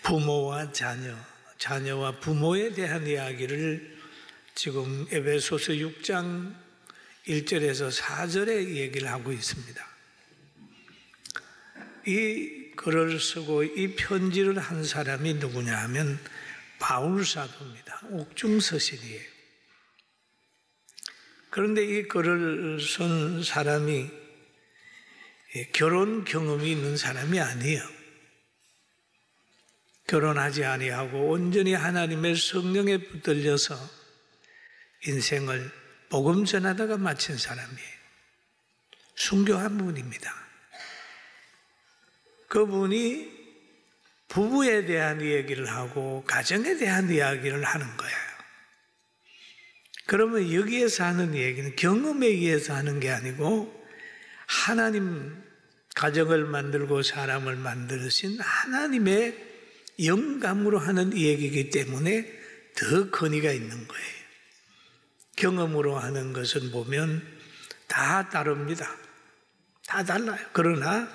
부모와 자녀, 자녀와 부모에 대한 이야기를 지금 에베소서 6장 1절에서 4절에 얘기를 하고 있습니다. 이 글을 쓰고 이 편지를 한 사람이 누구냐 하면 바울 사도입니다. 옥중서신이에요. 그런데 이 글을 쓴 사람이 결혼 경험이 있는 사람이 아니에요. 결혼하지 아니하고 온전히 하나님의 성령에 붙들려서 인생을 복음 전하다가 마친 사람이에요. 순교한 분입니다. 그분이 부부에 대한 얘기를 하고 가정에 대한 이야기를 하는 거예요. 그러면 여기에서 하는 얘기는 경험에 의해서 하는 게 아니고 하나님 가정을 만들고 사람을 만드신 하나님의 영감으로 하는 얘기이기 때문에 더 권위가 있는 거예요. 경험으로 하는 것은 보면 다 다릅니다. 다 달라요. 그러나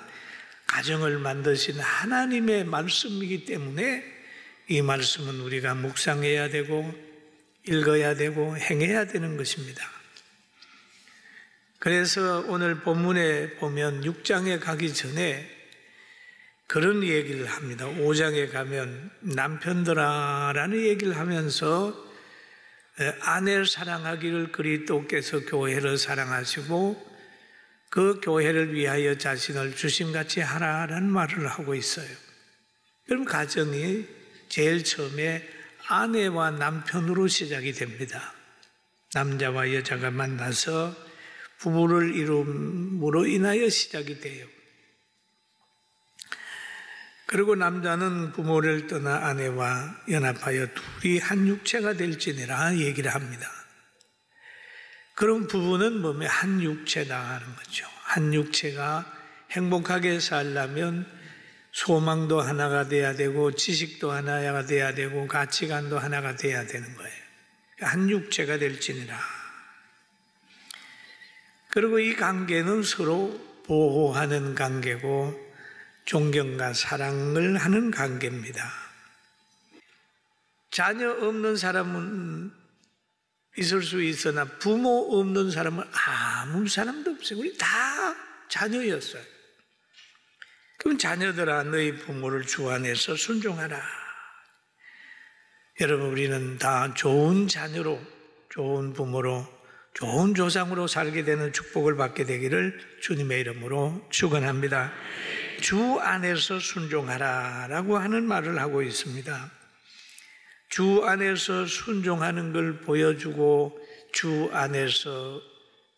가정을 만드신 하나님의 말씀이기 때문에 이 말씀은 우리가 묵상해야 되고 읽어야 되고 행해야 되는 것입니다. 그래서 오늘 본문에 보면 6장에 가기 전에 그런 얘기를 합니다. 5장에 가면 남편들아 라는 얘기를 하면서 아내를 사랑하기를 그리스도께서 교회를 사랑하시고 그 교회를 위하여 자신을 주심같이 하라라는 말을 하고 있어요. 그럼 가정이 제일 처음에 아내와 남편으로 시작이 됩니다. 남자와 여자가 만나서 부부를 이룸으로 인하여 시작이 돼요. 그리고 남자는 부모를 떠나 아내와 연합하여 둘이 한 육체가 될지니라 얘기를 합니다. 그럼 부부는 뭐면 한 육체다 하는 거죠. 한 육체가 행복하게 살려면 소망도 하나가 돼야 되고 지식도 하나가 돼야 되고 가치관도 하나가 돼야 되는 거예요. 한 육체가 될지니라. 그리고 이 관계는 서로 보호하는 관계고 존경과 사랑을 하는 관계입니다. 자녀 없는 사람은 있을 수 있으나 부모 없는 사람은 아무 사람도 없어요. 우리 다 자녀였어요. 그럼 자녀들아 너희 부모를 주 안에서 순종하라. 여러분 우리는 다 좋은 자녀로 좋은 부모로 좋은 조상으로 살게 되는 축복을 받게 되기를 주님의 이름으로 축원합니다. 주 안에서 순종하라 라고 하는 말을 하고 있습니다. 주 안에서 순종하는 걸 보여주고 주 안에서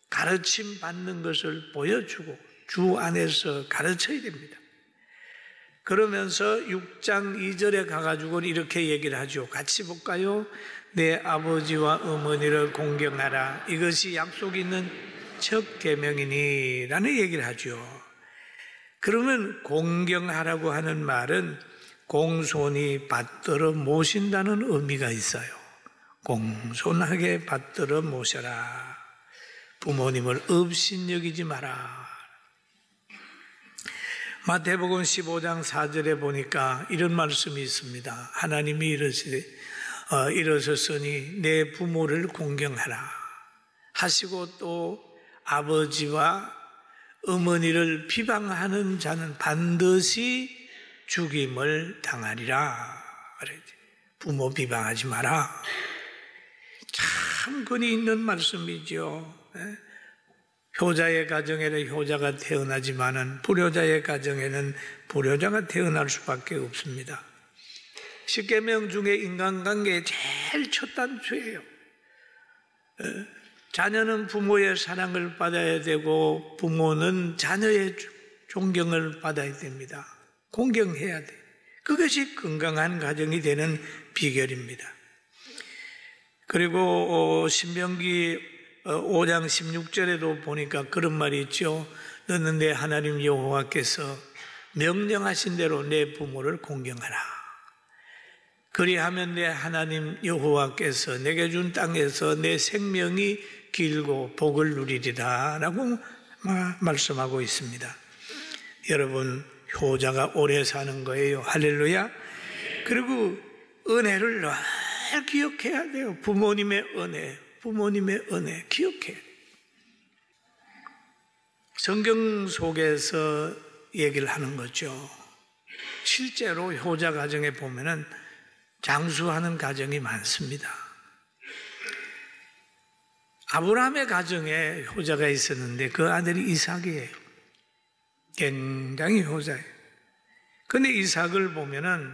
가르침 받는 것을 보여주고 주 안에서 가르쳐야 됩니다. 그러면서 6장 2절에 가가지고 이렇게 얘기를 하죠. 같이 볼까요? 내 아버지와 어머니를 공경하라. 이것이 약속 있는 첫 계명이니 라는 얘기를 하죠. 그러면 공경하라고 하는 말은 공손히 받들어 모신다는 의미가 있어요. 공손하게 받들어 모셔라. 부모님을 업신여기지 마라. 마태복음 15장 4절에 보니까 이런 말씀이 있습니다. 하나님이 일어섰으니 내 부모를 공경하라 하시고 또 아버지와 어머니를 비방하는 자는 반드시 죽임을 당하리라. 부모 비방하지 마라. 참 권위 있는 말씀이죠. 효자의 가정에는 효자가 태어나지만은 불효자의 가정에는 불효자가 태어날 수밖에 없습니다. 10계명 중에 인간관계의 제일 첫 단추예요. 자녀는 부모의 사랑을 받아야 되고 부모는 자녀의 존경을 받아야 됩니다. 공경해야 돼. 그것이 건강한 가정이 되는 비결입니다. 그리고 신명기 5장 16절에도 보니까 그런 말이 있죠. 너는 내 하나님 여호와께서 명령하신 대로 내 부모를 공경하라. 그리하면 내 하나님 여호와께서 내게 준 땅에서 내 생명이 길고 복을 누리리라 라고 말씀하고 있습니다. 여러분 효자가 오래 사는 거예요. 할렐루야. 그리고 은혜를 늘 기억해야 돼요. 부모님의 은혜 기억해야 돼요. 성경 속에서 얘기를 하는 거죠. 실제로 효자 가정에 보면은 장수하는 가정이 많습니다. 아브라함의 가정에 효자가 있었는데 그 아들이 이삭이에요. 굉장히 효자예요. 근데 이삭을 보면은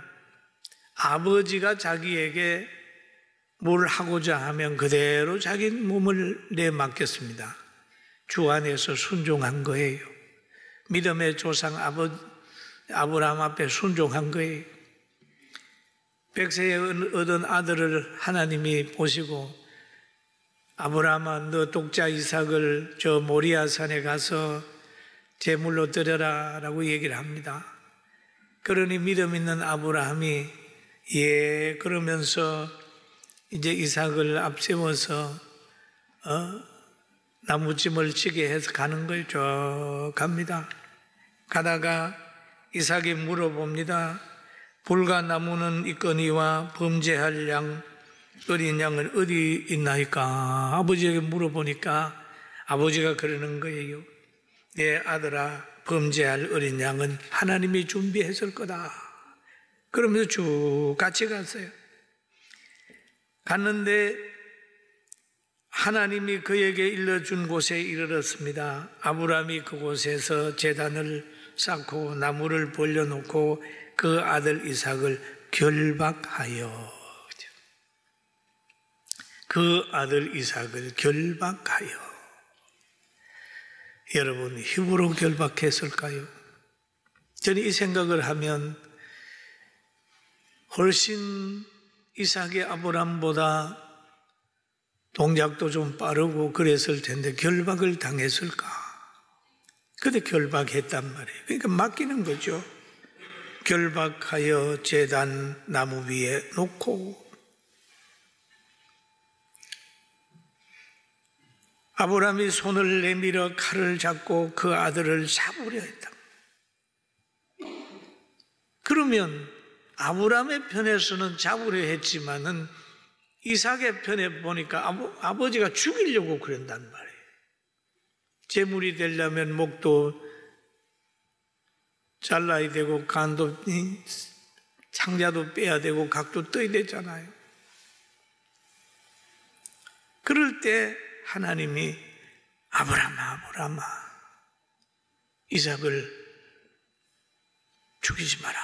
아버지가 자기에게 뭘 하고자 하면 그대로 자기 몸을 내맡겼습니다. 주 안에서 순종한 거예요. 믿음의 조상 아브라함 앞에 순종한 거예요. 백세에 얻은 아들을 하나님이 보시고 아브라함아, 너 독자 이삭을 저 모리아 산에 가서 제물로 드려라 라고 얘기를 합니다. 그러니 믿음 있는 아브라함이 예 그러면서 이제 이삭을 앞세워서 나무짐을 지게 해서 가는 거예요. 쭉 갑니다. 가다가 이삭이 물어봅니다. 불과 나무는 있거니와 범죄할 양 어린 양은 어디 있나이까? 아버지에게 물어보니까 아버지가 그러는 거예요. 내 아들아, 범죄할 어린 양은 하나님이 준비했을 거다. 그러면서 쭉 같이 갔어요. 갔는데 하나님이 그에게 일러준 곳에 이르렀습니다. 아브라함이 그곳에서 제단을 쌓고 나무를 벌려놓고 그 아들 이삭을 결박하여 여러분 힘으로 결박했을까요? 저는 이 생각을 하면 훨씬 이삭이 아브라함보다 동작도 좀 빠르고 그랬을 텐데 결박을 당했을까? 근데 결박했단 말이에요. 그러니까 맡기는 거죠. 결박하여 제단 나무 위에 놓고 아브라함이 손을 내밀어 칼을 잡고 그 아들을 잡으려 했다. 그러면 아브라함의 편에서는 잡으려 했지만은 이삭의 편에 보니까 아버지가 죽이려고 그런단 말이에요. 제물이 되려면 목도 잘라야 되고 간도 창자도 빼야 되고 각도 떠야 되잖아요. 그럴 때 하나님이 아브라함아 이삭을 죽이지 마라.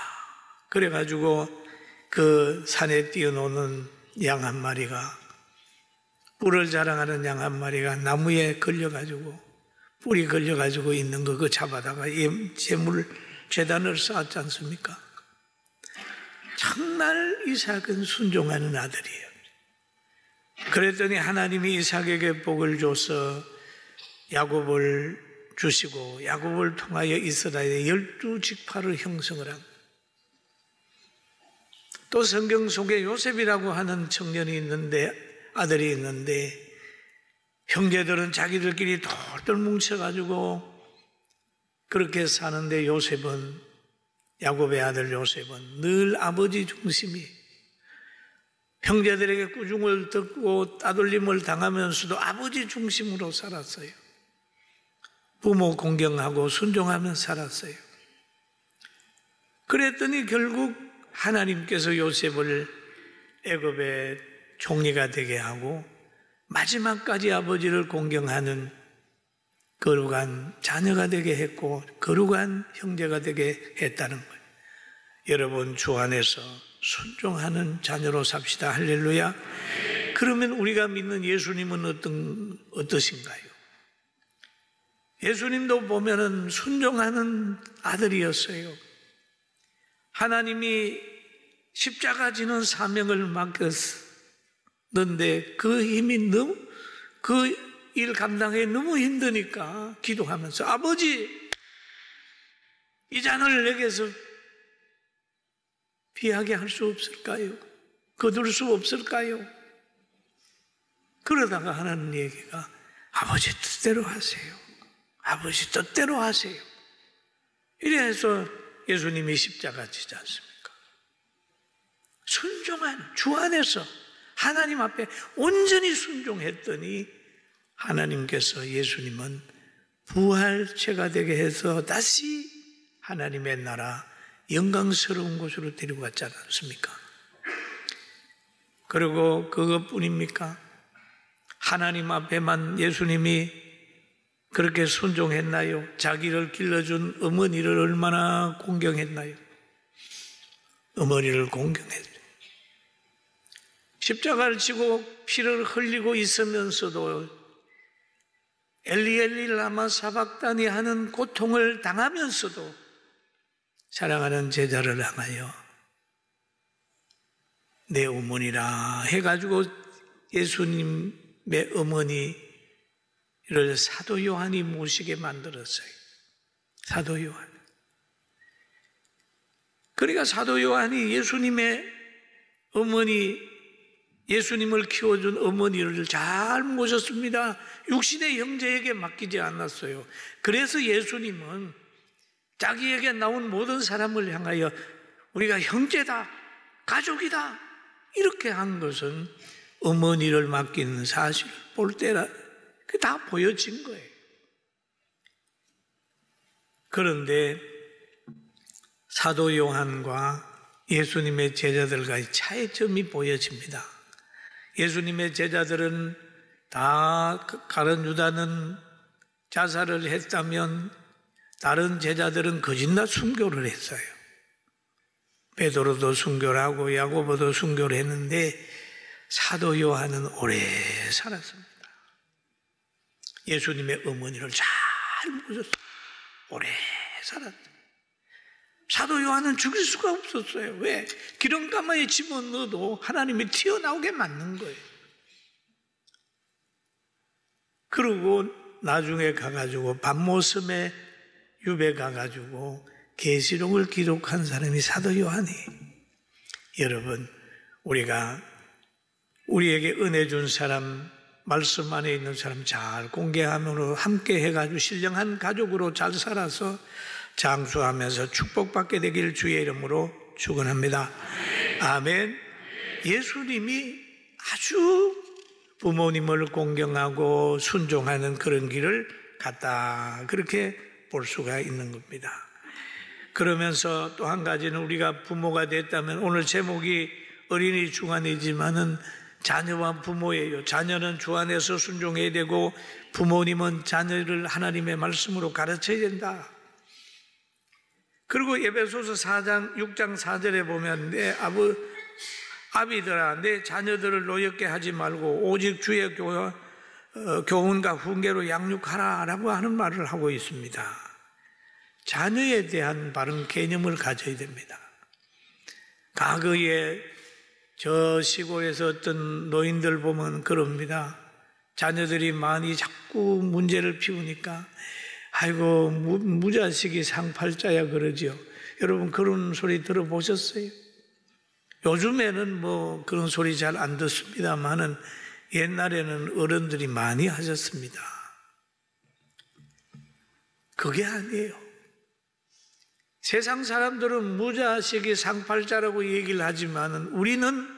그래가지고 그 산에 뛰어노는 양 한 마리가 뿔을 자랑하는 양 한 마리가 나무에 걸려가지고 뿔이 걸려가지고 있는 거 그거 잡아다가 제단을 쌓았지 않습니까? 정말 이삭은 순종하는 아들이에요. 그랬더니 하나님이 이삭에게 복을 줘서 야곱을 주시고 야곱을 통하여 이스라엘의 12지파를 형성을 한. 또 성경 속에 요셉이라고 하는 청년이 있는데 아들이 있는데 형제들은 자기들끼리 똘똘 뭉쳐가지고 그렇게 사는데 야곱의 아들 요셉은 늘 아버지 중심이 형제들에게 꾸중을 듣고 따돌림을 당하면서도 아버지 중심으로 살았어요. 부모 공경하고 순종하며 살았어요. 그랬더니 결국 하나님께서 요셉을 애굽의 총리가 되게 하고 마지막까지 아버지를 공경하는 거룩한 자녀가 되게 했고 거룩한 형제가 되게 했다는 거예요. 여러분 주 안에서 순종하는 자녀로 삽시다. 할렐루야. 그러면 우리가 믿는 예수님은 어떠신가요? 예수님도 보면은 순종하는 아들이었어요. 하나님이 십자가 지는 사명을 맡겼는데 그 힘이 그 일 감당하기 너무 힘드니까 기도하면서 아버지 이 잔을 내게서 피하게 할 수 없을까요? 거둘 수 없을까요? 그러다가 하는 얘기가 아버지 뜻대로 하세요. 아버지 뜻대로 하세요. 이래서 예수님이 십자가 지지 않습니까? 순종한 주 안에서 하나님 앞에 온전히 순종했더니 하나님께서 예수님은 부활체가 되게 해서 다시 하나님의 나라 영광스러운 곳으로 데리고 갔지 않습니까? 그리고 그것뿐입니까? 하나님 앞에만 예수님이 그렇게 순종했나요? 자기를 길러준 어머니를 얼마나 공경했나요? 어머니를 공경했어요. 십자가를 지고 피를 흘리고 있으면서도 엘리 엘리 라마 사박다니 하는 고통을 당하면서도 사랑하는 제자를 향하여 내 어머니라 해가지고 예수님의 어머니를 사도 요한이 모시게 만들었어요. 사도 요한. 그러니까 사도 요한이 예수님의 어머니, 예수님을 키워준 어머니를 잘 모셨습니다. 육신의 형제에게 맡기지 않았어요. 그래서 예수님은 자기에게 나온 모든 사람을 향하여 우리가 형제다, 가족이다 이렇게 한 것은 어머니를 맡기는 사실을 볼 때라 그게 다 보여진 거예요. 그런데 사도 요한과 예수님의 제자들과의 차이점이 보여집니다. 예수님의 제자들은 다 가룟 유다는 자살을 했다면 다른 제자들은 거짓말 순교를 했어요. 베드로도 순교를 하고 야고보도 순교를 했는데 사도 요한은 오래 살았습니다. 예수님의 어머니를 잘 모셨어요. 오래 살았어요. 사도 요한은 죽일 수가 없었어요. 왜? 기름가마에 집어넣어도 하나님이 튀어나오게 만든 거예요. 그리고 나중에 가가지고 밤모섬에 유배 가가지고 계시록을 기록한 사람이 사도 요한이. 여러분, 우리에게 은혜 준 사람, 말씀 안에 있는 사람 잘 공개함으로 함께 해가지고 신령한 가족으로 잘 살아서 장수하면서 축복받게 되길 주의 이름으로 축원합니다. 아멘. 예수님이 아주 부모님을 공경하고 순종하는 그런 길을 갔다. 그렇게 볼 수가 있는 겁니다. 그러면서 또 한 가지는 우리가 부모가 됐다면 오늘 제목이 어린이 주간이지만은 자녀와 부모예요. 자녀는 주 안에서 순종해야 되고 부모님은 자녀를 하나님의 말씀으로 가르쳐야 된다. 그리고 에베소서 4장 6장 4절에 보면 내 아비들아 내 자녀들을 노엽게 하지 말고 오직 주의 교훈과 훈계로 양육하라 라고 하는 말을 하고 있습니다. 자녀에 대한 바른 개념을 가져야 됩니다. 과거에 저 시골에서 어떤 노인들 보면 그럽니다. 자녀들이 많이 자꾸 문제를 피우니까 아이고 무자식이 상팔자야 그러죠. 여러분 그런 소리 들어보셨어요? 요즘에는 뭐 그런 소리 잘 안 듣습니다만은 옛날에는 어른들이 많이 하셨습니다. 그게 아니에요. 세상 사람들은 무자식이 상팔자라고 얘기를 하지만은 우리는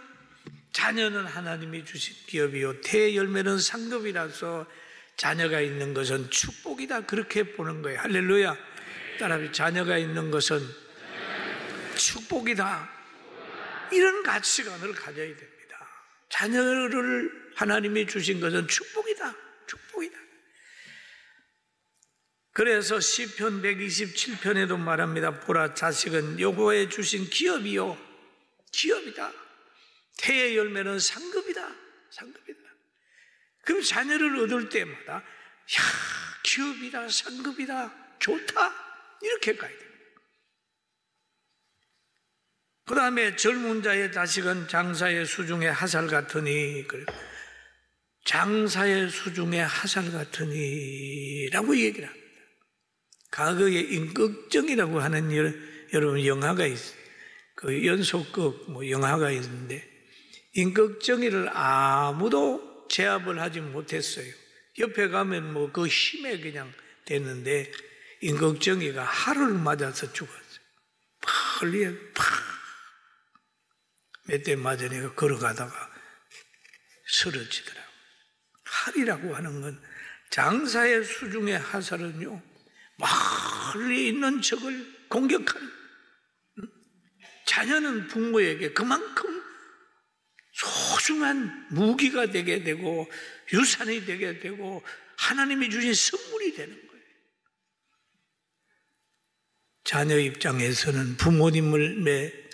자녀는 하나님이 주신 기업이요 태의 열매는 상급이라서 자녀가 있는 것은 축복이다 그렇게 보는 거예요. 할렐루야. 따라서 자녀가 있는 것은 축복이다. 이런 가치관을 가져야 됩니다. 자녀를 하나님이 주신 것은 축복이다. 축복이다. 그래서 시편 127편에도 말합니다. 보라 자식은 여호와의 주신 기업이요 기업이다. 태의 열매는 상급이다. 상급이다. 그럼 자녀를 얻을 때마다 야 기업이다 상급이다 좋다 이렇게 가야 됩니다. 그 다음에 젊은 자의 자식은 장사의 수중의 하살 같으니 장사의 수중의 하살 같으니 라고 얘기를 합니다. 과거에 임꺽정이라고 하는 여러분 영화가 있어요. 그 연속극 영화가 있는데 임꺽정이를 아무도 제압을 하지 못했어요. 옆에 가면 그 힘에 그냥 됐는데 임꺽정이가 활을 맞아서 죽었어요. 막걸리에 몇 대 맞으니까 걸어가다가 쓰러지더라고요. 할이라고 하는 건 장사의 수중의 하살은요, 멀리 있는 적을 공격하는, 자녀는 부모에게 그만큼 소중한 무기가 되게 되고 유산이 되게 되고 하나님이 주신 선물이 되는 거예요. 자녀 입장에서는 부모님의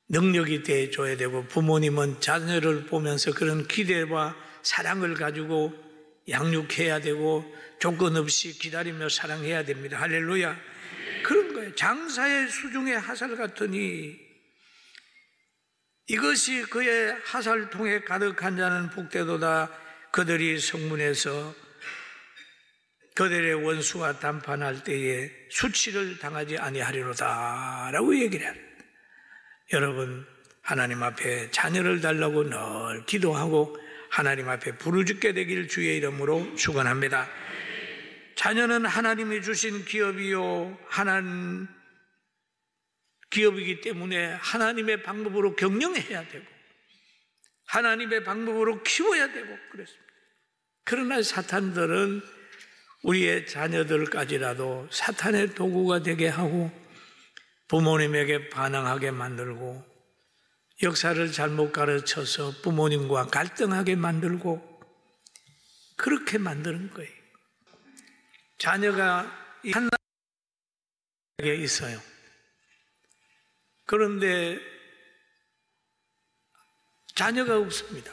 능력이 돼줘야 되고, 부모님은 자녀를 보면서 그런 기대와 사랑을 가지고 양육해야 되고 조건 없이 기다리며 사랑해야 됩니다. 할렐루야. 그런 거예요. 장사의 수중의 하살 같으니 이것이 그의 하살통에 가득한 자는 복되도다. 그들이 성문에서 그들의 원수와 담판할 때에 수치를 당하지 아니하리로다 라고 얘기를 해요. 여러분, 하나님 앞에 자녀를 달라고 늘 기도하고 하나님 앞에 부르짖게 되길 주의 이름으로 축원합니다. 자녀는 하나님이 주신 기업이요, 기업이기 때문에 하나님의 방법으로 경영해야 되고 하나님의 방법으로 키워야 되고 그랬습니다. 그러나 사탄들은 우리의 자녀들까지라도 사탄의 도구가 되게 하고 부모님에게 반항하게 만들고 역사를 잘못 가르쳐서 부모님과 갈등하게 만들고 그렇게 만드는 거예요. 자녀가 한나에게 있어요. 그런데 자녀가 없습니다.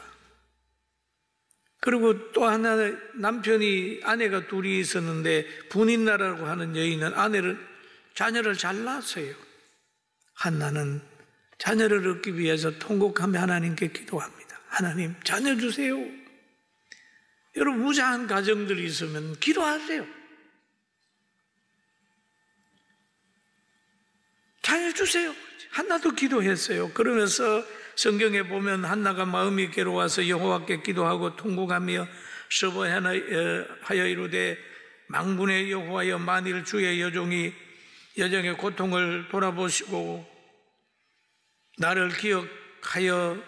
그리고 또 하나 남편이 아내가 둘이 있었는데 분인나라고 하는 여인은 자녀를 잘 낳았어요. 한나는 자녀를 얻기 위해서 통곡하며 하나님께 기도합니다. 하나님, 자녀 주세요. 여러분, 무자한 가정들이 있으면 기도하세요. 자녀 주세요. 한나도 기도했어요. 그러면서 성경에 보면 한나가 마음이 괴로워서 여호와께 기도하고 통곡하며 서버하여 이르되 망군의 여호와여, 만일 주의 여종의 고통을 돌아보시고 나를 기억하여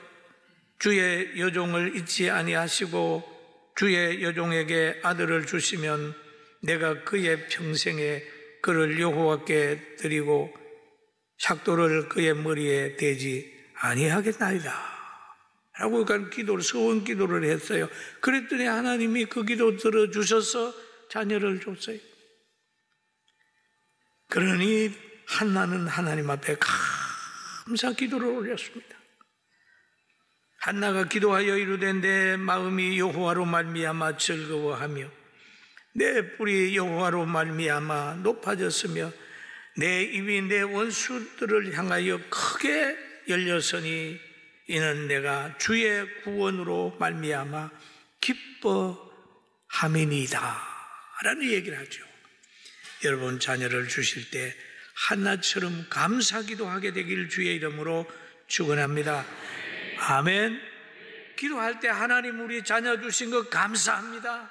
주의 여종을 잊지 아니하시고 주의 여종에게 아들을 주시면 내가 그의 평생에 그를 여호와께 드리고 삭도를 그의 머리에 대지 아니하겠나이다 라고 소원 기도를 했어요. 그랬더니 하나님이 그 기도 들어주셔서 자녀를 줬어요. 그러니 한나는 하나님 앞에 감사 기도를 올렸습니다. 한나가 기도하여 이르되 내 마음이 여호와로 말미암아 즐거워하며 내 뿔이 여호와로 말미암아 높아졌으며 내 입이 내 원수들을 향하여 크게 열렸으니 이는 내가 주의 구원으로 말미암아 기뻐함이니이다 라는 얘기를 하죠. 여러분, 자녀를 주실 때 한나처럼 감사기도 하게 되길 주의 이름으로 축원합니다. 아멘. 기도할 때 하나님, 우리 자녀 주신 것 감사합니다.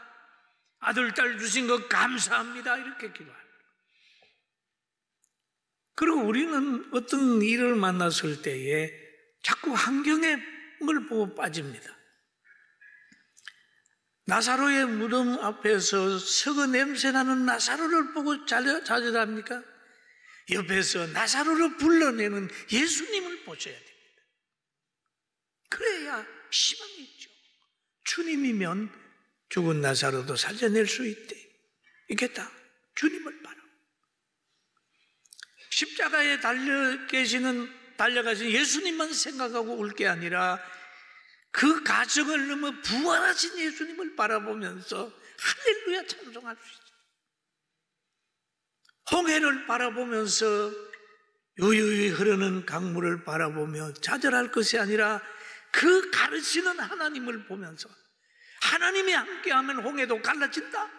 아들, 딸 주신 것 감사합니다. 이렇게 기도합니다. 그리고 우리는 어떤 일을 만났을 때에 자꾸 환경의 걸 보고 빠집니다. 나사로의 무덤 앞에서 썩어 냄새나는 나사로를 보고 좌절합니까? 옆에서 나사로를 불러내는 예수님을 보셔야 됩니다. 그래야 희망이 있죠. 주님이면 죽은 나사로도 살려낼 수 있겠다. 주님을 바라. 십자가에 달려가신 예수님만 생각하고 울 게 아니라 그 가정을 넘어 부활하신 예수님을 바라보면서 할렐루야 찬송할 수 있어요. 홍해를 바라보면서 유유히 흐르는 강물을 바라보며 좌절할 것이 아니라 그 가르치는 하나님을 보면서 하나님이 함께하면 홍해도 갈라진다.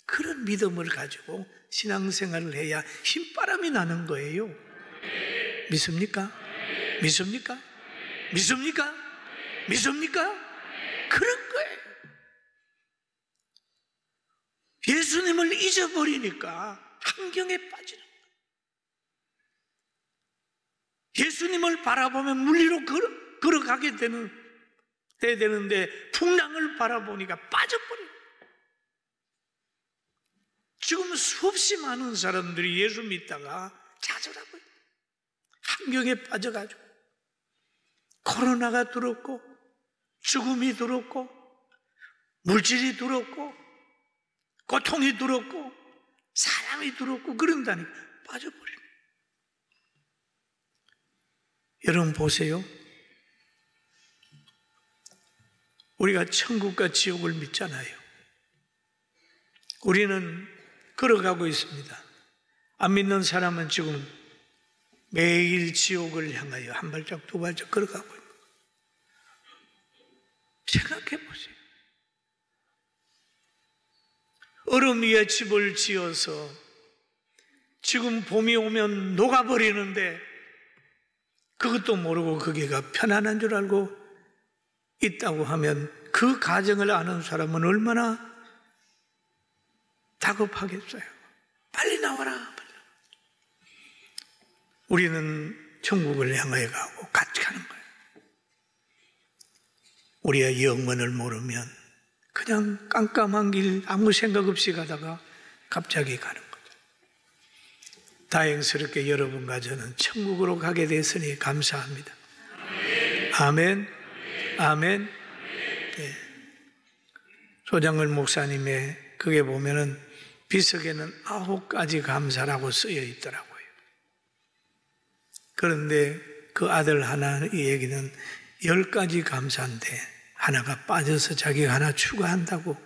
그런 믿음을 가지고 신앙생활을 해야 힘바람이 나는 거예요. 믿습니까? 믿습니까? 믿습니까? 믿습니까? 그런 거예요. 예수님을 잊어버리니까 환경에 빠지는 거예요. 예수님을 바라보면 물리로 걸어가게 되는데 풍랑을 바라보니까 빠져버려요. 지금 수없이 많은 사람들이 예수 믿다가 좌절하고요. 환경에 빠져가지고 코로나가 들었고 죽음이 들었고 물질이 들었고 고통이 들었고 사람이 들었고 그런다니까 빠져버려요. 여러분 보세요. 우리가 천국과 지옥을 믿잖아요. 우리는 걸어가고 있습니다. 안 믿는 사람은 지금 매일 지옥을 향하여 한 발짝 두 발짝 걸어가고 있습니다. 생각해 보세요. 얼음 위에 집을 지어서 지금 봄이 오면 녹아버리는데 그것도 모르고 거기가 편안한 줄 알고 있다고 하면 그 가정을 아는 사람은 얼마나 다급하겠어요. 빨리 나와라. 우리는 천국을 향하여 가고 같이 가는 거예요. 우리의 영혼을 모르면 그냥 깜깜한 길 아무 생각 없이 가다가 갑자기 가는 거죠. 다행스럽게 여러분과 저는 천국으로 가게 됐으니 감사합니다. 아멘. 아멘. 네. 소장을 목사님의 그게 보면은 비석에는 9가지 감사라고 쓰여 있더라고요. 그런데 그 아들 하나 이 얘기는 10가지 감사인데 하나가 빠져서 자기가 하나 추가한다고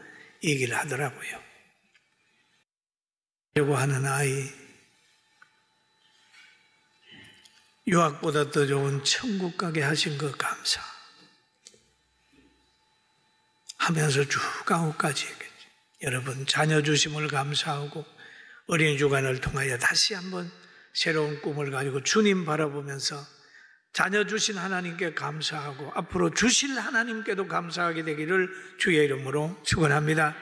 얘기를 하더라고요. 라고 하는 아이, 유학보다 더 좋은 천국 가게 하신 그 감사 하면서 쭉 9가지 얘기했죠. 여러분 자녀 주심을 감사하고 어린이 주간을 통하여 다시 한번 새로운 꿈을 가지고 주님 바라보면서 자녀 주신 하나님께 감사하고 앞으로 주실 하나님께도 감사하게 되기를 주의 이름으로 축원합니다.